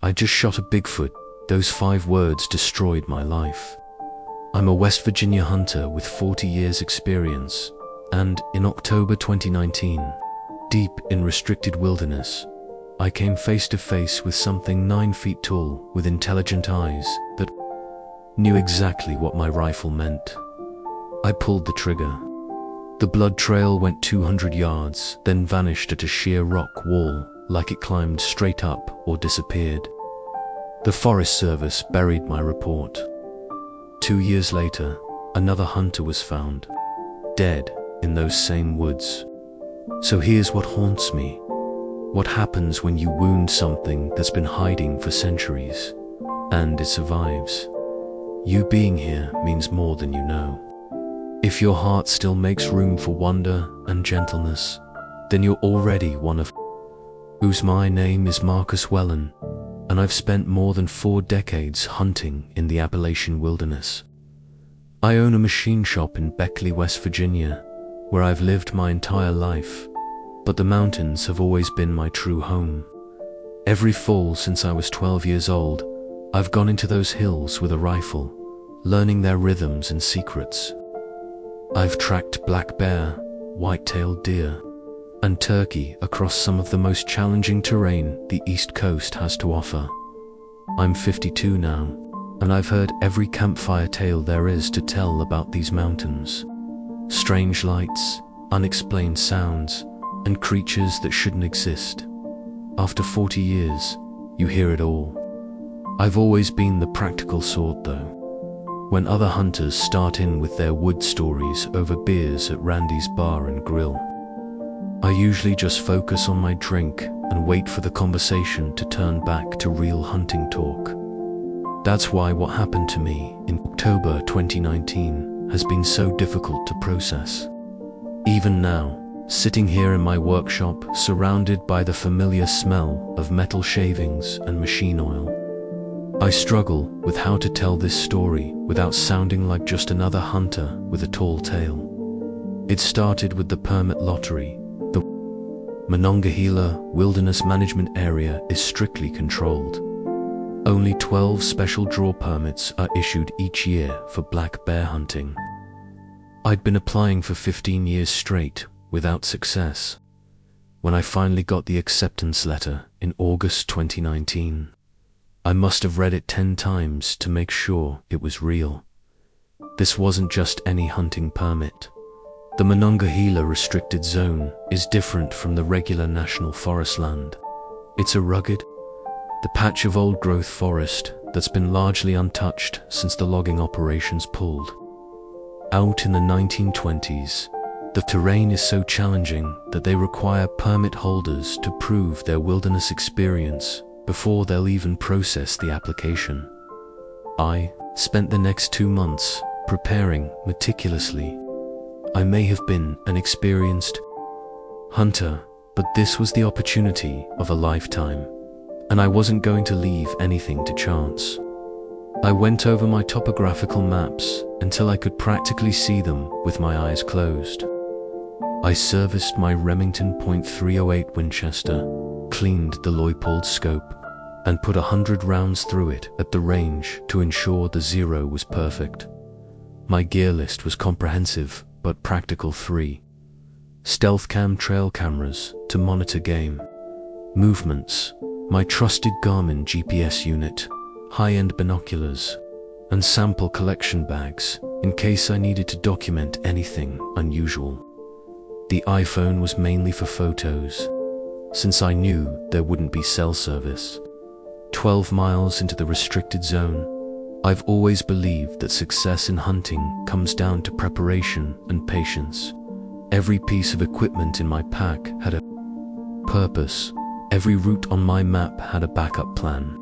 I just shot a Bigfoot. Those 5 words destroyed my life. I'm a West Virginia hunter with 40 years experience, and in October 2019, deep in restricted wilderness, I came face to face with something 9 feet tall with intelligent eyes that knew exactly what my rifle meant. I pulled the trigger. The blood trail went 200 yards, then vanished at a sheer rock wall like it climbed straight up or disappeared. The Forest Service buried my report. 2 years later, another hunter was found, dead in those same woods. So here's what haunts me. What happens when you wound something that's been hiding for centuries, and it survives? You being here means more than you know. If your heart still makes room for wonder and gentleness, then you're already one of whose. My name is Marcus Wellen, and I've spent more than 4 decades hunting in the Appalachian wilderness. I own a machine shop in Beckley, West Virginia, where I've lived my entire life, but the mountains have always been my true home. Every fall since I was 12 years old, I've gone into those hills with a rifle, learning their rhythms and secrets. I've tracked black bear, white-tailed deer, and turkey across some of the most challenging terrain the East Coast has to offer. I'm 52 now, and I've heard every campfire tale there is to tell about these mountains. Strange lights, unexplained sounds, and creatures that shouldn't exist. After 40 years, you hear it all. I've always been the practical sort though. When other hunters start in with their wood stories over beers at Randy's Bar and Grill, I usually just focus on my drink and wait for the conversation to turn back to real hunting talk. That's why what happened to me in October 2019 has been so difficult to process. Even now, sitting here in my workshop surrounded by the familiar smell of metal shavings and machine oil, I struggle with how to tell this story without sounding like just another hunter with a tall tale. It started with the permit lottery. The Monongahela Wilderness Management Area is strictly controlled. Only 12 special draw permits are issued each year for black bear hunting. I'd been applying for 15 years straight without success. When I finally got the acceptance letter in August 2019, I must have read it 10 times to make sure it was real. This wasn't just any hunting permit. The Monongahela Restricted Zone is different from the regular national forest land. It's a rugged, the patch of old-growth forest that's been largely untouched since the logging operations pulled out in the 1920s. The terrain is so challenging that they require permit holders to prove their wilderness experience before they'll even process the application. I spent the next 2 months preparing meticulously. I may have been an experienced hunter, but this was the opportunity of a lifetime, and I wasn't going to leave anything to chance. I went over my topographical maps until I could practically see them with my eyes closed. I serviced my Remington .308 Winchester, cleaned the Leupold scope, and put 100 rounds through it at the range to ensure the zero was perfect. My gear list was comprehensive but practical: 3 stealth cam trail cameras to monitor game movements, my trusted Garmin GPS unit, high-end binoculars, and sample collection bags in case I needed to document anything unusual. The iPhone was mainly for photos, since I knew there wouldn't be cell service. 12 miles into the restricted zone, I've always believed that success in hunting comes down to preparation and patience. Every piece of equipment in my pack had a purpose. Every route on my map had a backup plan.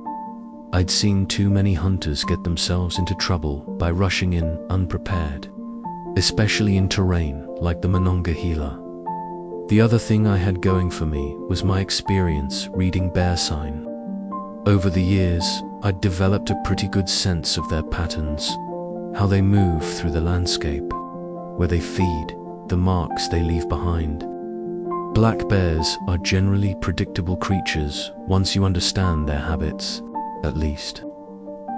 I'd seen too many hunters get themselves into trouble by rushing in unprepared, especially in terrain like the Monongahela. The other thing I had going for me was my experience reading bear sign. Over the years, I'd developed a pretty good sense of their patterns, how they move through the landscape, where they feed, the marks they leave behind. Black bears are generally predictable creatures once you understand their habits. at least.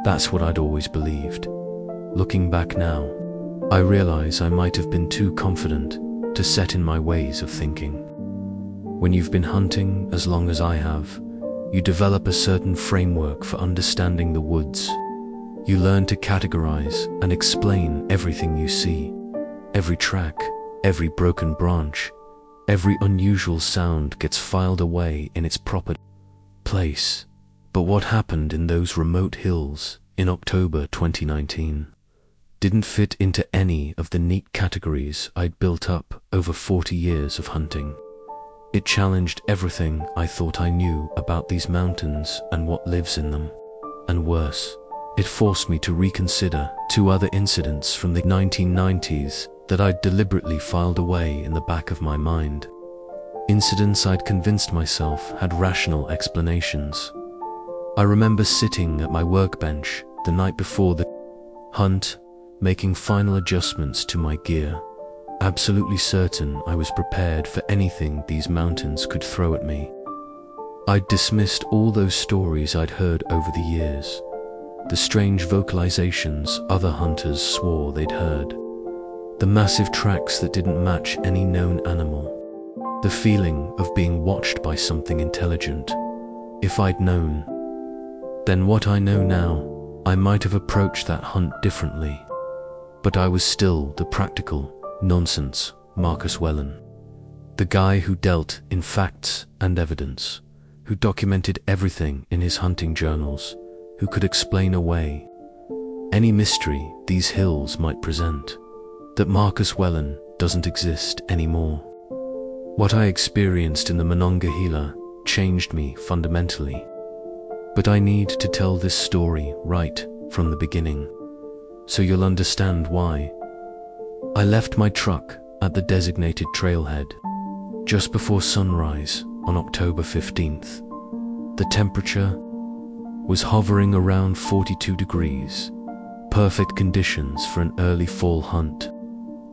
That's what I'd always believed. Looking back now, I realize I might have been too confident to set in my ways of thinking. When you've been hunting as long as I have, you develop a certain framework for understanding the woods. You learn to categorize and explain everything you see. Every track, every broken branch, every unusual sound gets filed away in its proper place. But what happened in those remote hills in October 2019 didn't fit into any of the neat categories I'd built up over 40 years of hunting. It challenged everything I thought I knew about these mountains and what lives in them. And worse, it forced me to reconsider 2 other incidents from the 1990s that I'd deliberately filed away in the back of my mind. Incidents I'd convinced myself had rational explanations. I remember sitting at my workbench the night before the hunt, making final adjustments to my gear, absolutely certain I was prepared for anything these mountains could throw at me. I'd dismissed all those stories I'd heard over the years, the strange vocalizations other hunters swore they'd heard, the massive tracks that didn't match any known animal, the feeling of being watched by something intelligent. If I'd known then what I know now, I might have approached that hunt differently. But I was still the practical, nonsense Marcus Whelan, the guy who dealt in facts and evidence, who documented everything in his hunting journals, who could explain away any mystery these hills might present. That Marcus Whelan doesn't exist anymore. What I experienced in the Monongahela changed me fundamentally. But I need to tell this story right from the beginning, so you'll understand why. I left my truck at the designated trailhead just before sunrise on October 15th. The temperature was hovering around 42 degrees, perfect conditions for an early fall hunt.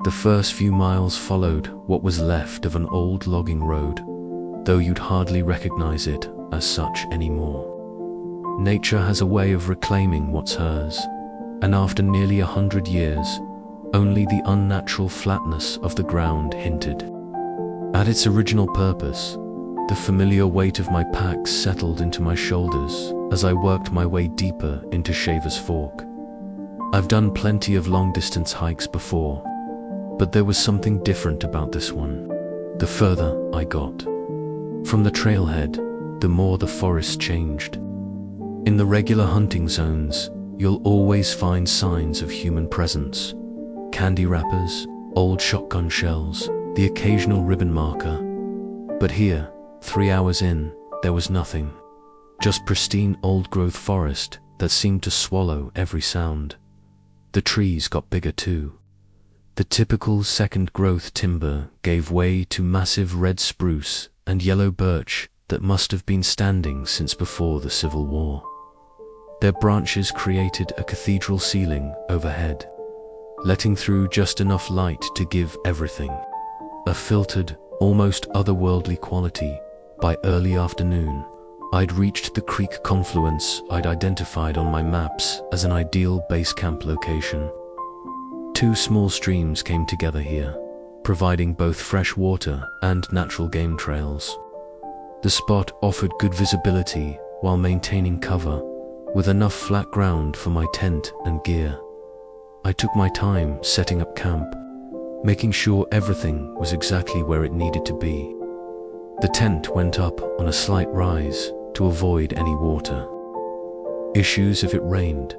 The first few miles followed what was left of an old logging road, though you'd hardly recognize it as such anymore. Nature has a way of reclaiming what's hers, and after nearly 100 years, only the unnatural flatness of the ground hinted at its original purpose. The familiar weight of my pack settled into my shoulders as I worked my way deeper into Shaver's Fork. I've done plenty of long-distance hikes before, but there was something different about this one. The further I got from the trailhead, the more the forest changed. In the regular hunting zones, you'll always find signs of human presence. Candy wrappers, old shotgun shells, the occasional ribbon marker. But here, 3 hours in, there was nothing. Just pristine old-growth forest that seemed to swallow every sound. The trees got bigger too. The typical second-growth timber gave way to massive red spruce and yellow birch that must have been standing since before the Civil War. Their branches created a cathedral ceiling overhead, letting through just enough light to give everything a filtered, almost otherworldly quality. By early afternoon, I'd reached the creek confluence I'd identified on my maps as an ideal base camp location. 2 small streams came together here, providing both fresh water and natural game trails. The spot offered good visibility while maintaining cover, with enough flat ground for my tent and gear. I took my time setting up camp, making sure everything was exactly where it needed to be. The tent went up on a slight rise to avoid any water issues if it rained,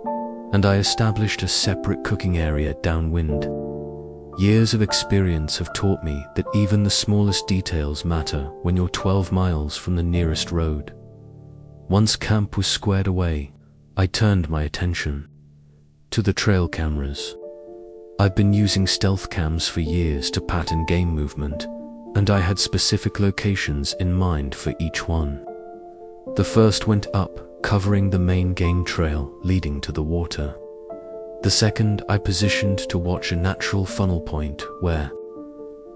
and I established a separate cooking area downwind. Years of experience have taught me that even the smallest details matter when you're 12 miles from the nearest road. Once camp was squared away, I turned my attention to the trail cameras. I've been using stealth cams for years to pattern game movement, and I had specific locations in mind for each one. The first went up, covering the main game trail leading to the water. The second I positioned to watch a natural funnel point where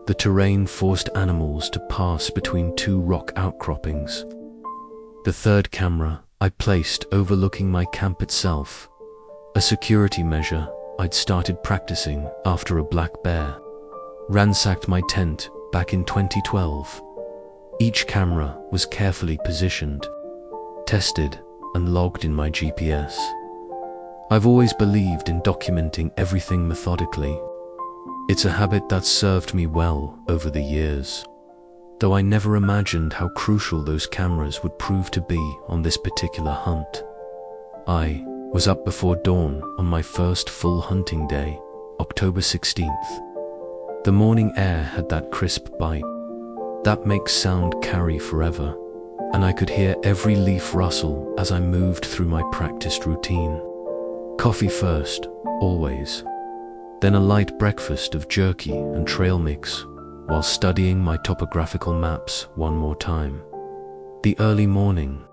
the terrain forced animals to pass between 2 rock outcroppings. The third camera I placed overlooking my camp itself, a security measure I'd started practicing after a black bear ransacked my tent back in 2012. Each camera was carefully positioned, tested, and logged in my GPS. I've always believed in documenting everything methodically. It's a habit that's served me well over the years, though I never imagined how crucial those cameras would prove to be on this particular hunt. I was up before dawn on my first full hunting day, October 16th. The morning air had that crisp bite that makes sound carry forever, and I could hear every leaf rustle as I moved through my practiced routine. Coffee first, always. Then a light breakfast of jerky and trail mix, while studying my topographical maps one more time. The early morning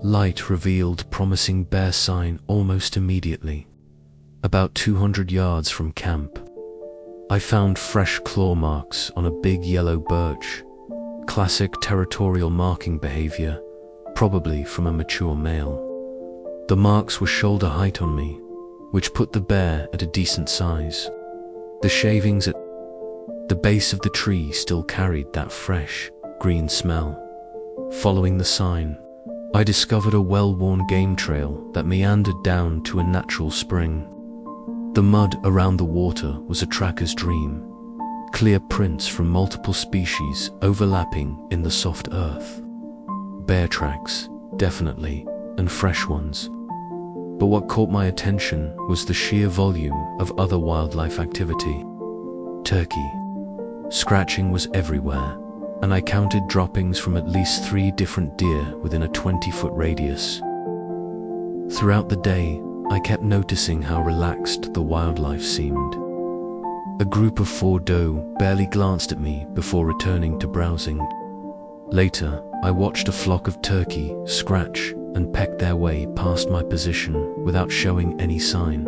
light revealed promising bear sign almost immediately. About 200 yards from camp, I found fresh claw marks on a big yellow birch. Classic territorial marking behavior, probably from a mature male. The marks were shoulder height on me, which put the bear at a decent size. The shavings at the base of the tree still carried that fresh, green smell. Following the sign, I discovered a well-worn game trail that meandered down to a natural spring. The mud around the water was a tracker's dream, clear prints from multiple species overlapping in the soft earth. Bear tracks, definitely, and fresh ones. But what caught my attention was the sheer volume of other wildlife activity. Turkey. Scratching was everywhere, and I counted droppings from at least 3 different deer within a 20-foot radius. Throughout the day, I kept noticing how relaxed the wildlife seemed. A group of 4 doe barely glanced at me before returning to browsing. Later, I watched a flock of turkey scratch and peck their way past my position without showing any sign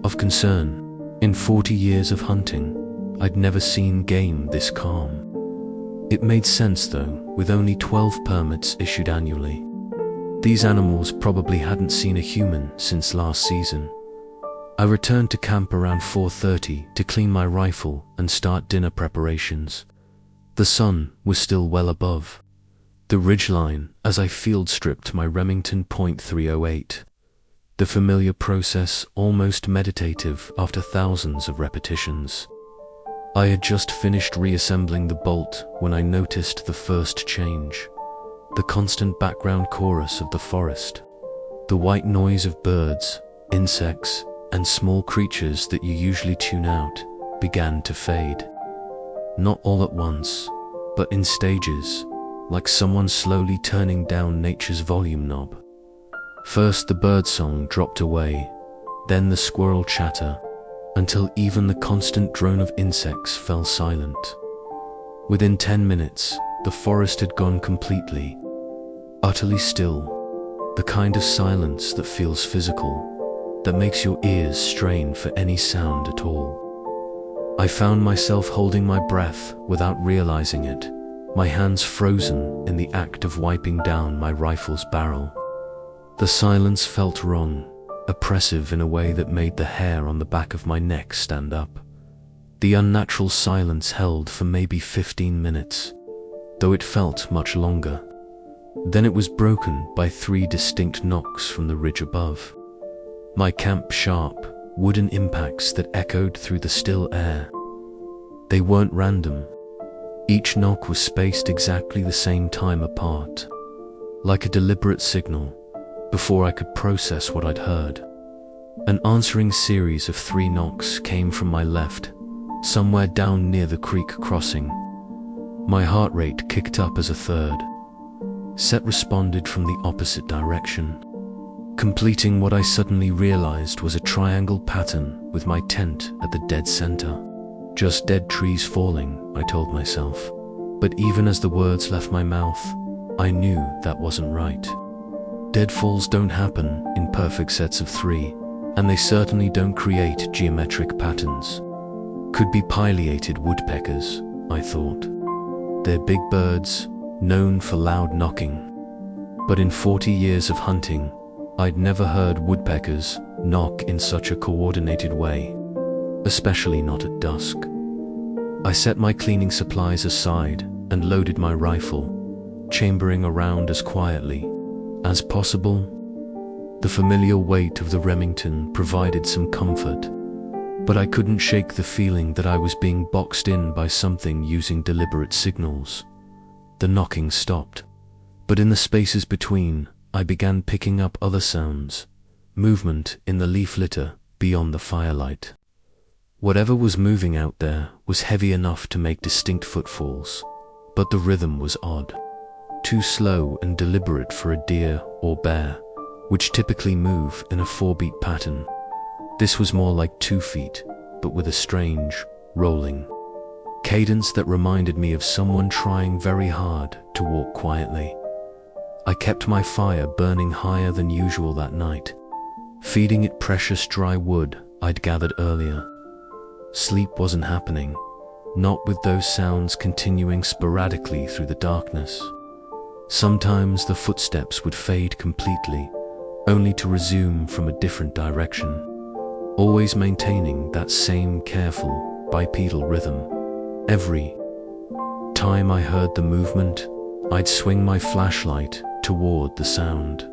of concern. In 40 years of hunting, I'd never seen game this calm. It made sense though, with only 12 permits issued annually. These animals probably hadn't seen a human since last season. I returned to camp around 4:30 to clean my rifle and start dinner preparations. The sun was still well above the ridgeline as I field stripped my Remington .308. The familiar process, almost meditative after thousands of repetitions. I had just finished reassembling the bolt when I noticed the first change. The constant background chorus of the forest. The white noise of birds, insects, and small creatures that you usually tune out began to fade. Not all at once, but in stages, like someone slowly turning down nature's volume knob. First the birdsong dropped away, then the squirrel chatter, until even the constant drone of insects fell silent. Within 10 minutes, the forest had gone completely, utterly still, the kind of silence that feels physical, that makes your ears strain for any sound at all. I found myself holding my breath without realizing it, my hands frozen in the act of wiping down my rifle's barrel. The silence felt wrong, oppressive in a way that made the hair on the back of my neck stand up. The unnatural silence held for maybe 15 minutes, though it felt much longer. Then it was broken by 3 distinct knocks from the ridge above. My camp-sharp, wooden impacts that echoed through the still air. They weren't random. Each knock was spaced exactly the same time apart, like a deliberate signal, before I could process what I'd heard. An answering series of 3 knocks came from my left, somewhere down near the creek crossing. My heart rate kicked up as a third. Set responded from the opposite direction, completing what I suddenly realized was a triangle pattern with my tent at the dead center. Just dead trees falling, I told myself. But even as the words left my mouth, I knew that wasn't right. Deadfalls don't happen in perfect sets of 3, and they certainly don't create geometric patterns. Could be pileated woodpeckers, I thought. They're big birds, known for loud knocking. But in 40 years of hunting, I'd never heard woodpeckers knock in such a coordinated way, especially not at dusk. I set my cleaning supplies aside and loaded my rifle, chambering around as quietly as possible. The familiar weight of the Remington provided some comfort, but I couldn't shake the feeling that I was being boxed in by something using deliberate signals. The knocking stopped, but in the spaces between, I began picking up other sounds, movement in the leaf litter beyond the firelight. Whatever was moving out there was heavy enough to make distinct footfalls, but the rhythm was odd, too slow and deliberate for a deer or bear, which typically move in a 4-beat pattern. This was more like 2 feet, but with a strange, rolling cadence that reminded me of someone trying very hard to walk quietly. I kept my fire burning higher than usual that night, feeding it precious dry wood I'd gathered earlier. Sleep wasn't happening, not with those sounds continuing sporadically through the darkness. Sometimes the footsteps would fade completely, only to resume from a different direction, always maintaining that same careful, bipedal rhythm. Every time I heard the movement, I'd swing my flashlight toward the sound,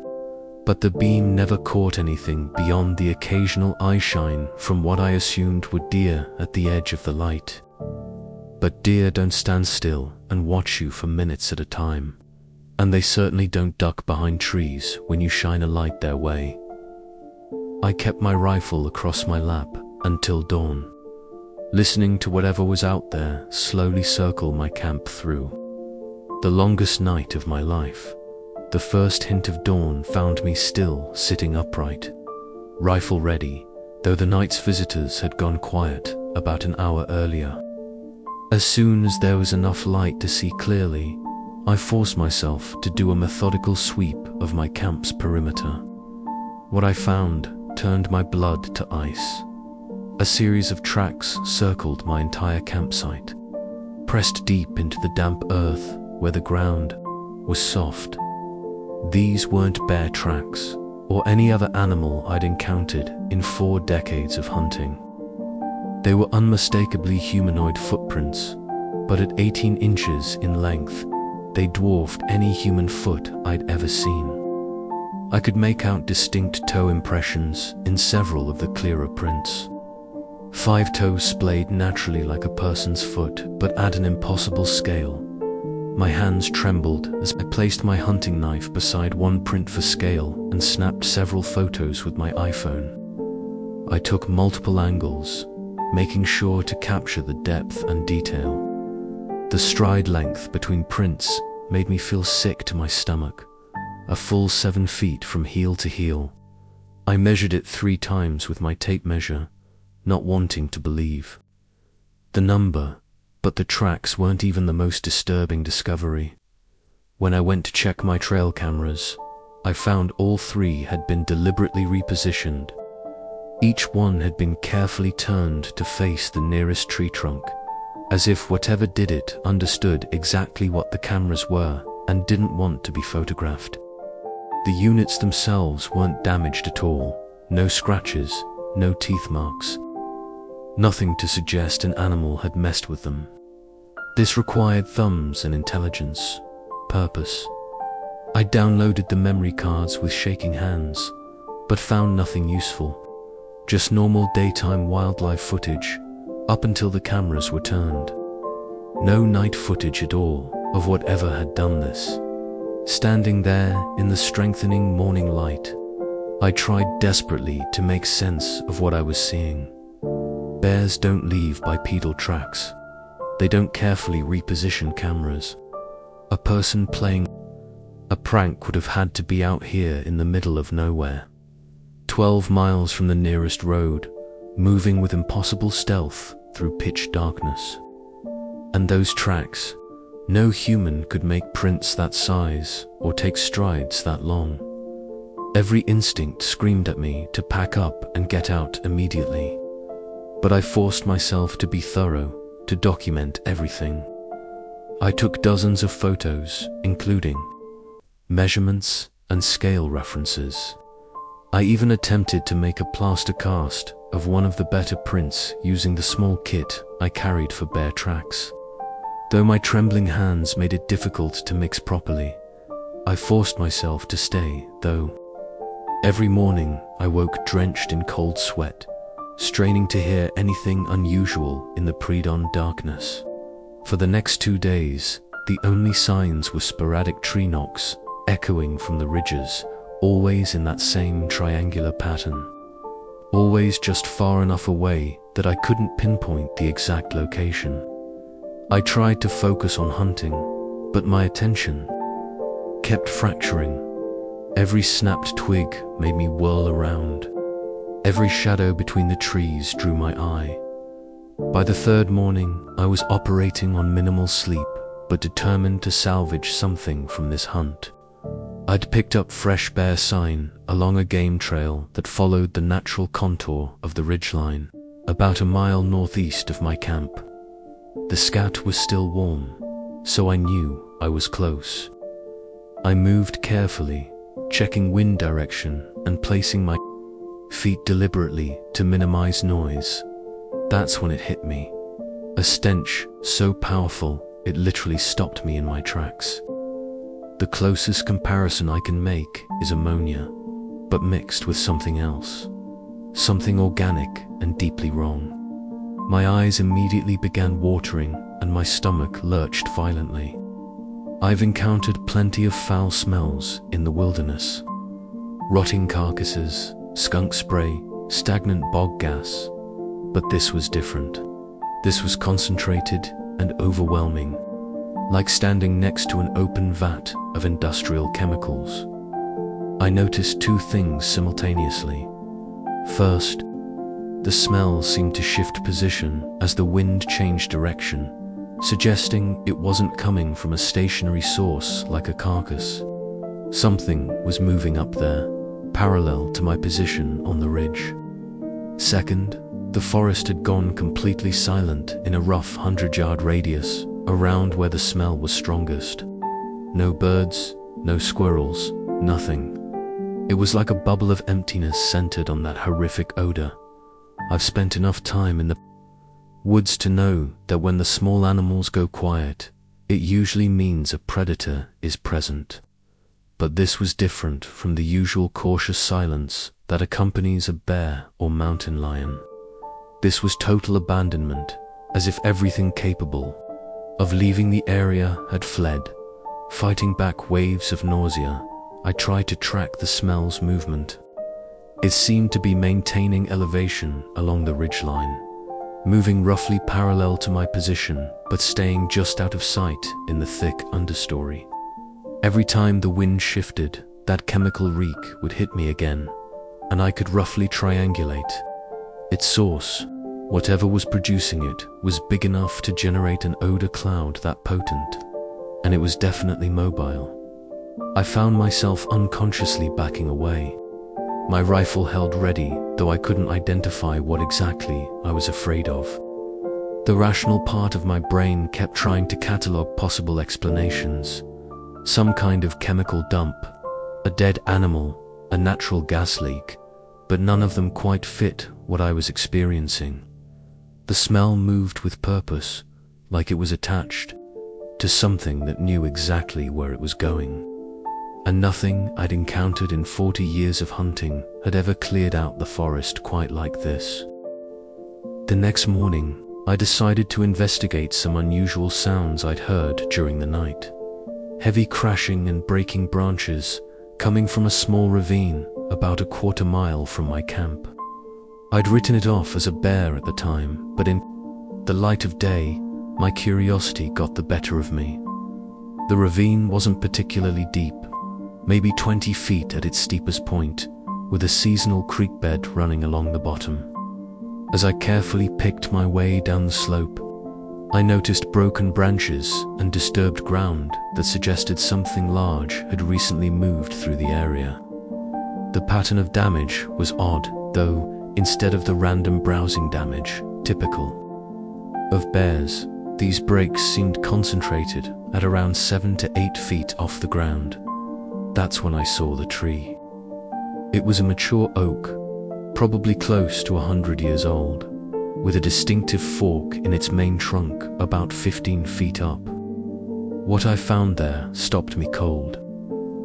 but the beam never caught anything beyond the occasional eye shine from what I assumed were deer at the edge of the light. But deer don't stand still and watch you for minutes at a time, and they certainly don't duck behind trees when you shine a light their way. I kept my rifle across my lap until dawn, listening to whatever was out there slowly circle my camp through the longest night of my life. The first hint of dawn found me still sitting upright, rifle ready, though the night's visitors had gone quiet about an hour earlier. As soon as there was enough light to see clearly, I forced myself to do a methodical sweep of my camp's perimeter. What I found turned my blood to ice. A series of tracks circled my entire campsite, pressed deep into the damp earth where the ground was soft. These weren't bear tracks or any other animal I'd encountered in 4 decades of hunting. They were unmistakably humanoid footprints, but at 18 inches in length, they dwarfed any human foot I'd ever seen. I could make out distinct toe impressions in several of the clearer prints. 5 toes splayed naturally like a person's foot, but at an impossible scale. My hands trembled as I placed my hunting knife beside one print for scale and snapped several photos with my iPhone. I took multiple angles, making sure to capture the depth and detail. The stride length between prints made me feel sick to my stomach, a full 7 feet from heel to heel. I measured it 3 times with my tape measure, not wanting to believe the number, but the tracks weren't even the most disturbing discovery. When I went to check my trail cameras, I found all 3 had been deliberately repositioned. Each one had been carefully turned to face the nearest tree trunk, as if whatever did it understood exactly what the cameras were and didn't want to be photographed. The units themselves weren't damaged at all, no scratches, no teeth marks. Nothing to suggest an animal had messed with them. This required thumbs and intelligence, purpose. I downloaded the memory cards with shaking hands, but found nothing useful. Just normal daytime wildlife footage, up until the cameras were turned. No night footage at all of whatever had done this. Standing there in the strengthening morning light, I tried desperately to make sense of what I was seeing. Bears don't leave bipedal tracks. They don't carefully reposition cameras. A person playing a prank would have had to be out here in the middle of nowhere, 12 miles from the nearest road, moving with impossible stealth through pitch darkness. And those tracks, no human could make prints that size or take strides that long. Every instinct screamed at me to pack up and get out immediately. But I forced myself to be thorough, to document everything. I took dozens of photos, including measurements, and scale references. I even attempted to make a plaster cast of one of the better prints using the small kit I carried for bear tracks. Though my trembling hands made it difficult to mix properly, I forced myself to stay, though. Every morning I woke drenched in cold sweat, straining to hear anything unusual in the pre-dawn darkness. For the next 2 days, the only signs were sporadic tree knocks echoing from the ridges, always in that same triangular pattern. Always just far enough away that I couldn't pinpoint the exact location. I tried to focus on hunting, but my attention kept fracturing. Every snapped twig made me whirl around. Every shadow between the trees drew my eye. By the third morning, I was operating on minimal sleep, but determined to salvage something from this hunt. I'd picked up fresh bear sign along a game trail that followed the natural contour of the ridgeline, about a mile northeast of my camp. The scat was still warm, so I knew I was close. I moved carefully, checking wind direction and placing my feet deliberately to minimize noise. That's when it hit me. A stench so powerful it literally stopped me in my tracks. The closest comparison I can make is ammonia, but mixed with something else. Something organic and deeply wrong. My eyes immediately began watering and my stomach lurched violently. I've encountered plenty of foul smells in the wilderness. Rotting carcasses, skunk spray, stagnant bog gas. But this was different. This was concentrated and overwhelming, like standing next to an open vat of industrial chemicals. I noticed 2 things simultaneously. First, the smell seemed to shift position as the wind changed direction, suggesting it wasn't coming from a stationary source like a carcass. Something was moving up there, parallel to my position on the ridge. Second, the forest had gone completely silent in a rough 100-yard radius around where the smell was strongest. No birds, no squirrels, nothing. It was like a bubble of emptiness centered on that horrific odor. I've spent enough time in the woods to know that when the small animals go quiet, it usually means a predator is present. But this was different from the usual cautious silence that accompanies a bear or mountain lion. This was total abandonment, as if everything capable of leaving the area had fled. Fighting back waves of nausea, I tried to track the smell's movement. It seemed to be maintaining elevation along the ridgeline, moving roughly parallel to my position, but staying just out of sight in the thick understory. Every time the wind shifted, that chemical reek would hit me again, and I could roughly triangulate. Its source, whatever was producing it, was big enough to generate an odor cloud that potent, and it was definitely mobile. I found myself unconsciously backing away, my rifle held ready, though I couldn't identify what exactly I was afraid of. The rational part of my brain kept trying to catalog possible explanations. Some kind of chemical dump, a dead animal, a natural gas leak, but none of them quite fit what I was experiencing. The smell moved with purpose, like it was attached to something that knew exactly where it was going. And nothing I'd encountered in 40 years of hunting had ever cleared out the forest quite like this. The next morning, I decided to investigate some unusual sounds I'd heard during the night. Heavy crashing and breaking branches coming from a small ravine about a quarter mile from my camp. I'd written it off as a bear at the time, but in the light of day, my curiosity got the better of me. The ravine wasn't particularly deep, maybe 20 feet at its steepest point, with a seasonal creek bed running along the bottom. As I carefully picked my way down the slope, I noticed broken branches and disturbed ground that suggested something large had recently moved through the area. The pattern of damage was odd, though, instead of the random browsing damage typical of bears, these breaks seemed concentrated at around 7 to 8 feet off the ground. That's when I saw the tree. It was a mature oak, probably close to 100 years old, with a distinctive fork in its main trunk about 15 feet up. What I found there stopped me cold.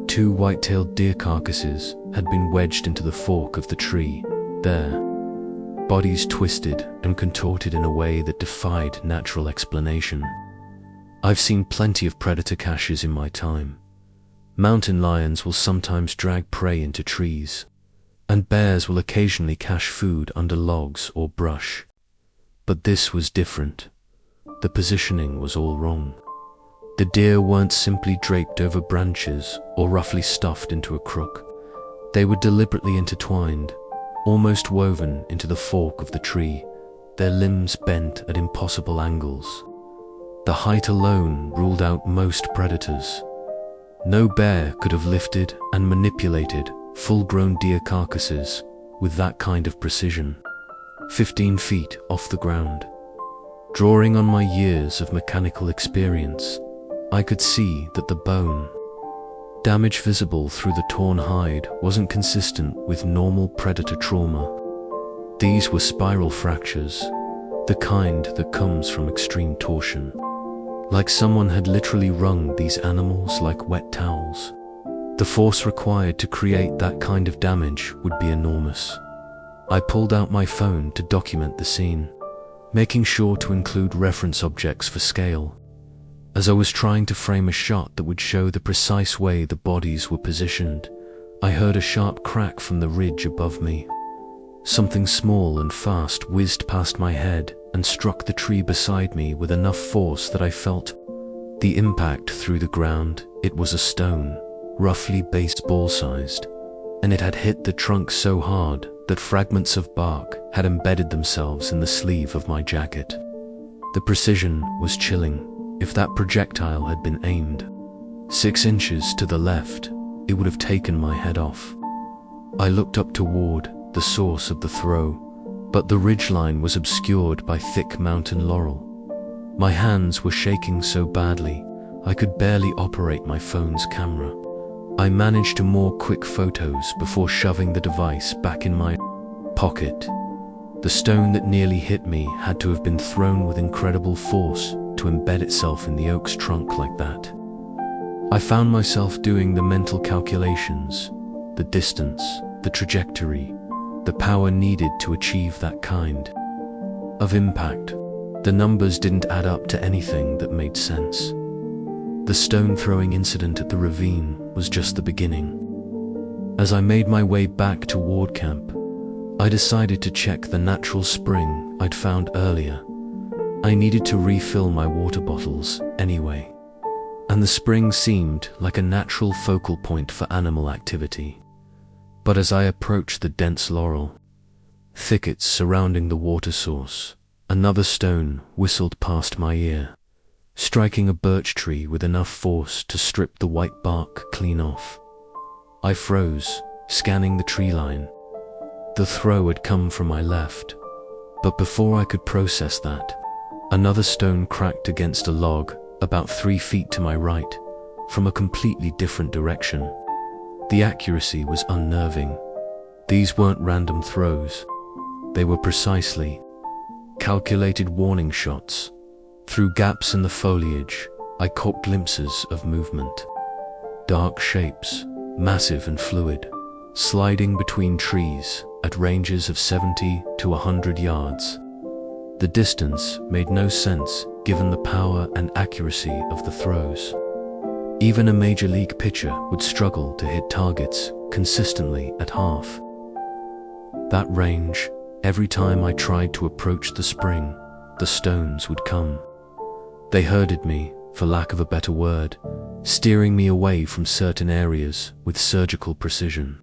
2 white-tailed deer carcasses had been wedged into the fork of the tree, their bodies twisted and contorted in a way that defied natural explanation. I've seen plenty of predator caches in my time. Mountain lions will sometimes drag prey into trees, and bears will occasionally cache food under logs or brush. But this was different. The positioning was all wrong. The deer weren't simply draped over branches or roughly stuffed into a crook. They were deliberately intertwined, almost woven into the fork of the tree, their limbs bent at impossible angles. The height alone ruled out most predators. No bear could have lifted and manipulated full-grown deer carcasses with that kind of precision, 15 feet off the ground. Drawing on my years of mechanical experience, I could see that the bone damage visible through the torn hide wasn't consistent with normal predator trauma. These were spiral fractures, the kind that comes from extreme torsion. Like someone had literally wrung these animals like wet towels. The force required to create that kind of damage would be enormous. I pulled out my phone to document the scene, making sure to include reference objects for scale. As I was trying to frame a shot that would show the precise way the bodies were positioned, I heard a sharp crack from the ridge above me. Something small and fast whizzed past my head and struck the tree beside me with enough force that I felt the impact through the ground. It was a stone, roughly baseball-sized, and it had hit the trunk so hard that fragments of bark had embedded themselves in the sleeve of my jacket. The precision was chilling. If that projectile had been aimed 6 inches to the left, it would have taken my head off. I looked up toward the source of the throw, but the ridgeline was obscured by thick mountain laurel. My hands were shaking so badly, I could barely operate my phone's camera. I managed to more quick photos before shoving the device back in my pocket. The stone that nearly hit me had to have been thrown with incredible force to embed itself in the oak's trunk like that. I found myself doing the mental calculations, the distance, the trajectory, the power needed to achieve that kind of impact. The numbers didn't add up to anything that made sense. The stone-throwing incident at the ravine was just the beginning. As I made my way back toward camp, I decided to check the natural spring I'd found earlier. I needed to refill my water bottles anyway, and the spring seemed like a natural focal point for animal activity. But as I approached the dense laurel thickets surrounding the water source, another stone whistled past my ear, striking a birch tree with enough force to strip the white bark clean off. I froze, scanning the tree line. The throw had come from my left, but before I could process that, another stone cracked against a log about 3 feet to my right, from a completely different direction. The accuracy was unnerving. These weren't random throws. They were precisely calculated warning shots. Through gaps in the foliage, I caught glimpses of movement. Dark shapes, massive and fluid, sliding between trees at ranges of 70 to 100 yards. The distance made no sense given the power and accuracy of the throws. Even a major league pitcher would struggle to hit targets consistently at half that range. Every time I tried to approach the spring, the stones would come. They herded me, for lack of a better word, steering me away from certain areas with surgical precision.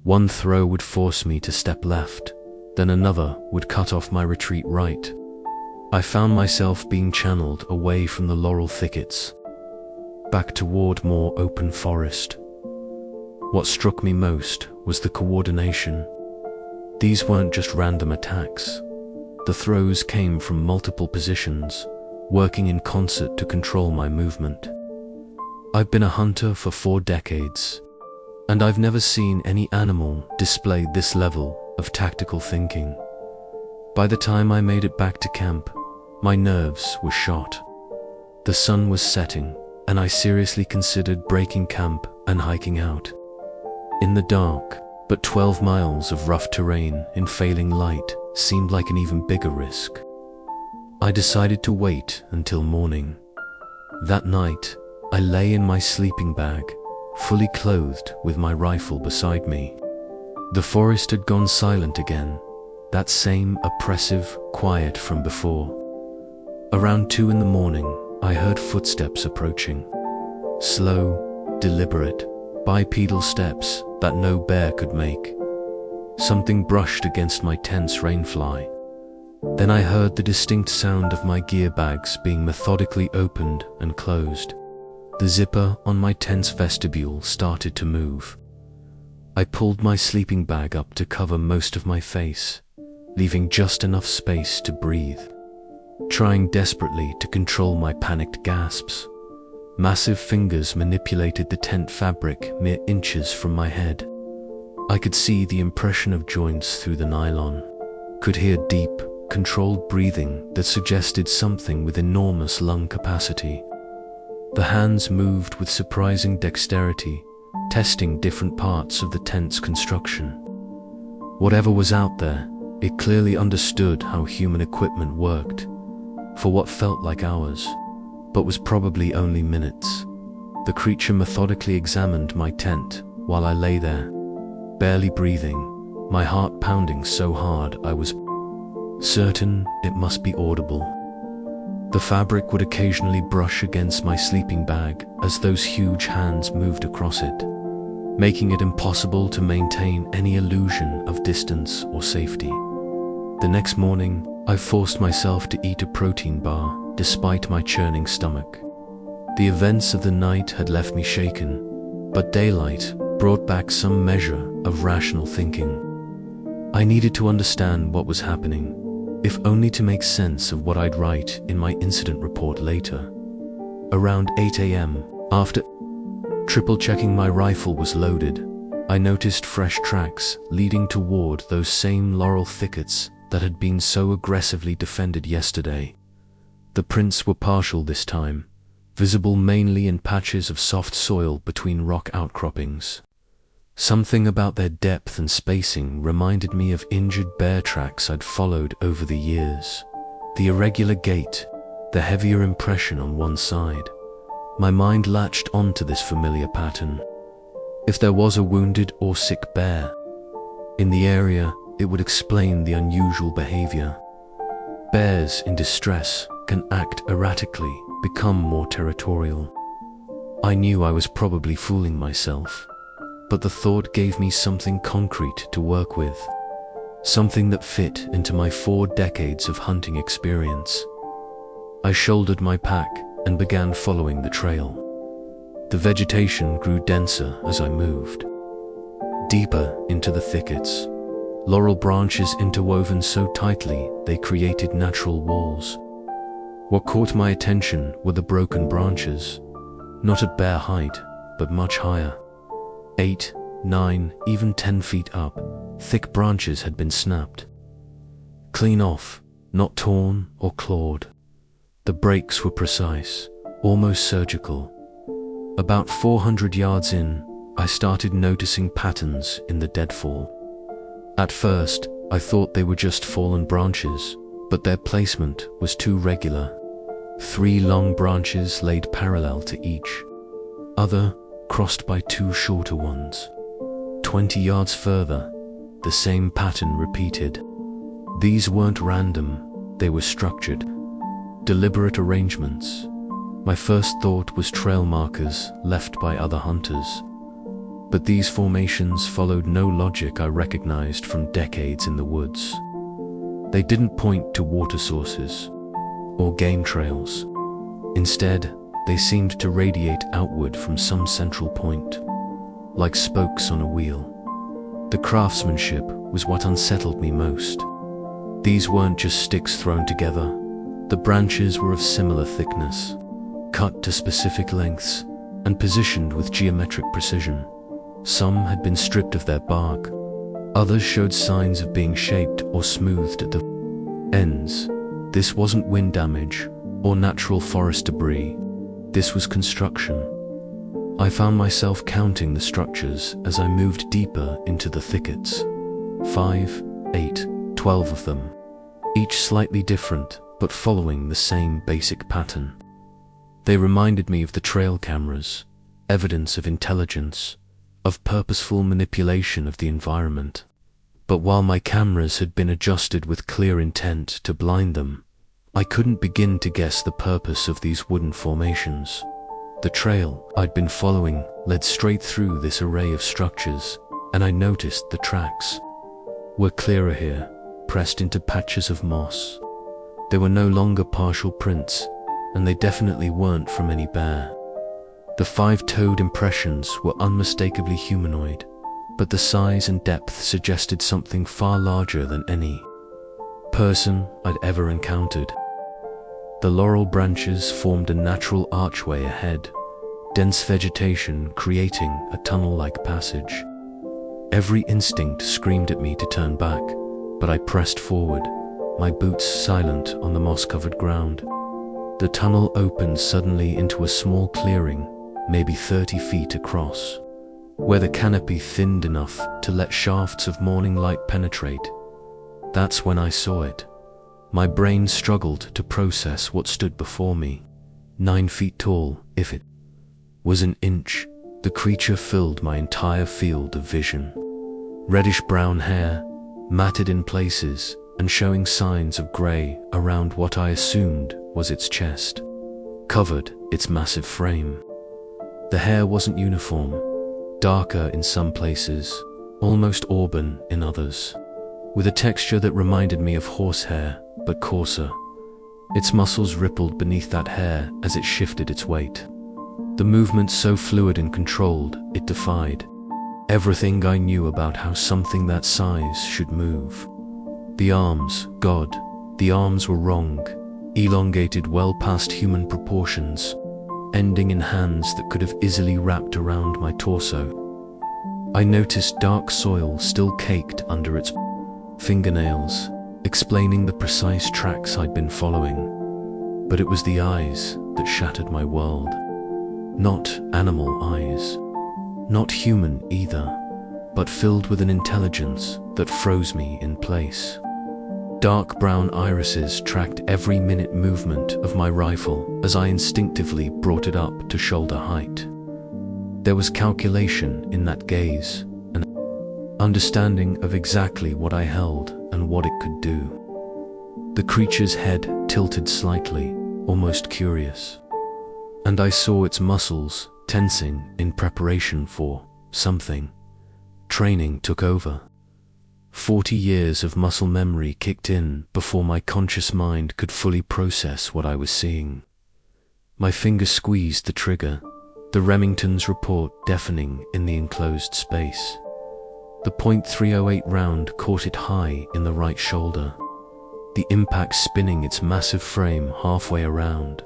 One throw would force me to step left, then another would cut off my retreat right. I found myself being channeled away from the laurel thickets, back toward more open forest. What struck me most was the coordination. These weren't just random attacks. The throws came from multiple positions, working in concert to control my movement. I've been a hunter for 4 decades, and I've never seen any animal display this level of tactical thinking. By the time I made it back to camp, my nerves were shot. The sun was setting, and I seriously considered breaking camp and hiking out. In the dark, but 12 miles of rough terrain in failing light seemed like an even bigger risk. I decided to wait until morning. That night, I lay in my sleeping bag, fully clothed with my rifle beside me. The forest had gone silent again, that same oppressive quiet from before. Around 2 in the morning, I heard footsteps approaching. Slow, deliberate, bipedal steps that no bear could make. Something brushed against my tent's rainfly. Then I heard the distinct sound of my gear bags being methodically opened and closed. The zipper on my tent's vestibule started to move. I pulled my sleeping bag up to cover most of my face, leaving just enough space to breathe. Trying desperately to control my panicked gasps, massive fingers manipulated the tent fabric mere inches from my head. I could see the impression of joints through the nylon, could hear deep, controlled breathing that suggested something with enormous lung capacity. The hands moved with surprising dexterity, testing different parts of the tent's construction. Whatever was out there, it clearly understood how human equipment worked, for what felt like hours, but was probably only minutes. The creature methodically examined my tent while I lay there, barely breathing, my heart pounding so hard I was certain it must be audible. The fabric would occasionally brush against my sleeping bag as those huge hands moved across it, making it impossible to maintain any illusion of distance or safety. The next morning, I forced myself to eat a protein bar despite my churning stomach. The events of the night had left me shaken, but daylight brought back some measure of rational thinking. I needed to understand what was happening, if only to make sense of what I'd write in my incident report later. Around 8 a.m., after triple-checking my rifle was loaded, I noticed fresh tracks leading toward those same laurel thickets that had been so aggressively defended yesterday. The prints were partial this time, visible mainly in patches of soft soil between rock outcroppings. Something about their depth and spacing reminded me of injured bear tracks I'd followed over the years. The irregular gait, the heavier impression on one side. My mind latched onto this familiar pattern. If there was a wounded or sick bear in the area, it would explain the unusual behavior. Bears in distress can act erratically, become more territorial. I knew I was probably fooling myself, but the thought gave me something concrete to work with, something that fit into my 4 decades of hunting experience. I shouldered my pack and began following the trail. The vegetation grew denser as I moved, deeper into the thickets, laurel branches interwoven so tightly they created natural walls. What caught my attention were the broken branches, not at bare height, but much higher. 8, 9, even 10 feet up, thick branches had been snapped. Clean off, not torn or clawed. The breaks were precise, almost surgical. About 400 yards in, I started noticing patterns in the deadfall. At first, I thought they were just fallen branches, but their placement was too regular. 3 long branches laid parallel to each, other crossed by 2 shorter ones. 20 yards further, the same pattern repeated. These weren't random, they were structured, deliberate arrangements. My first thought was trail markers left by other hunters, but these formations followed no logic I recognized from decades in the woods. They didn't point to water sources or game trails. Instead, they seemed to radiate outward from some central point, like spokes on a wheel. The craftsmanship was what unsettled me most. These weren't just sticks thrown together. The branches were of similar thickness, cut to specific lengths, and positioned with geometric precision. Some had been stripped of their bark. Others showed signs of being shaped or smoothed at the ends. This wasn't wind damage or natural forest debris. This was construction. I found myself counting the structures as I moved deeper into the thickets. 5, 8, 12 of them, each slightly different, but following the same basic pattern. They reminded me of the trail cameras, evidence of intelligence, of purposeful manipulation of the environment. But while my cameras had been adjusted with clear intent to blind them, I couldn't begin to guess the purpose of these wooden formations. The trail I'd been following led straight through this array of structures, and I noticed the tracks were clearer here, pressed into patches of moss. They were no longer partial prints, and they definitely weren't from any bear. The 5-toed impressions were unmistakably humanoid, but the size and depth suggested something far larger than any person I'd ever encountered. The laurel branches formed a natural archway ahead, dense vegetation creating a tunnel-like passage. Every instinct screamed at me to turn back, but I pressed forward, my boots silent on the moss-covered ground. The tunnel opened suddenly into a small clearing, maybe 30 feet across, where the canopy thinned enough to let shafts of morning light penetrate. That's when I saw it. My brain struggled to process what stood before me. 9 feet tall, if it was an inch, the creature filled my entire field of vision. Reddish-brown hair, matted in places, and showing signs of grey around what I assumed was its chest, covered its massive frame. The hair wasn't uniform, darker in some places, almost auburn in others, with a texture that reminded me of horsehair, but coarser. Its muscles rippled beneath that hair as it shifted its weight. The movement so fluid and controlled, it defied everything I knew about how something that size should move. The arms, God, the arms were wrong, elongated well past human proportions, ending in hands that could have easily wrapped around my torso. I noticed dark soil still caked under its fingernails, explaining the precise tracks I'd been following. But it was the eyes that shattered my world. Not animal eyes, not human either, but filled with an intelligence that froze me in place. Dark brown irises tracked every minute movement of my rifle as I instinctively brought it up to shoulder height. There was calculation in that gaze, an understanding of exactly what I held and what it could do. The creature's head tilted slightly, almost curious, and I saw its muscles tensing in preparation for something. Training took over. 40 years of muscle memory kicked in before my conscious mind could fully process what I was seeing. My fingers squeezed the trigger, the Remington's report deafening in the enclosed space. The .308 round caught it high in the right shoulder, the impact spinning its massive frame halfway around.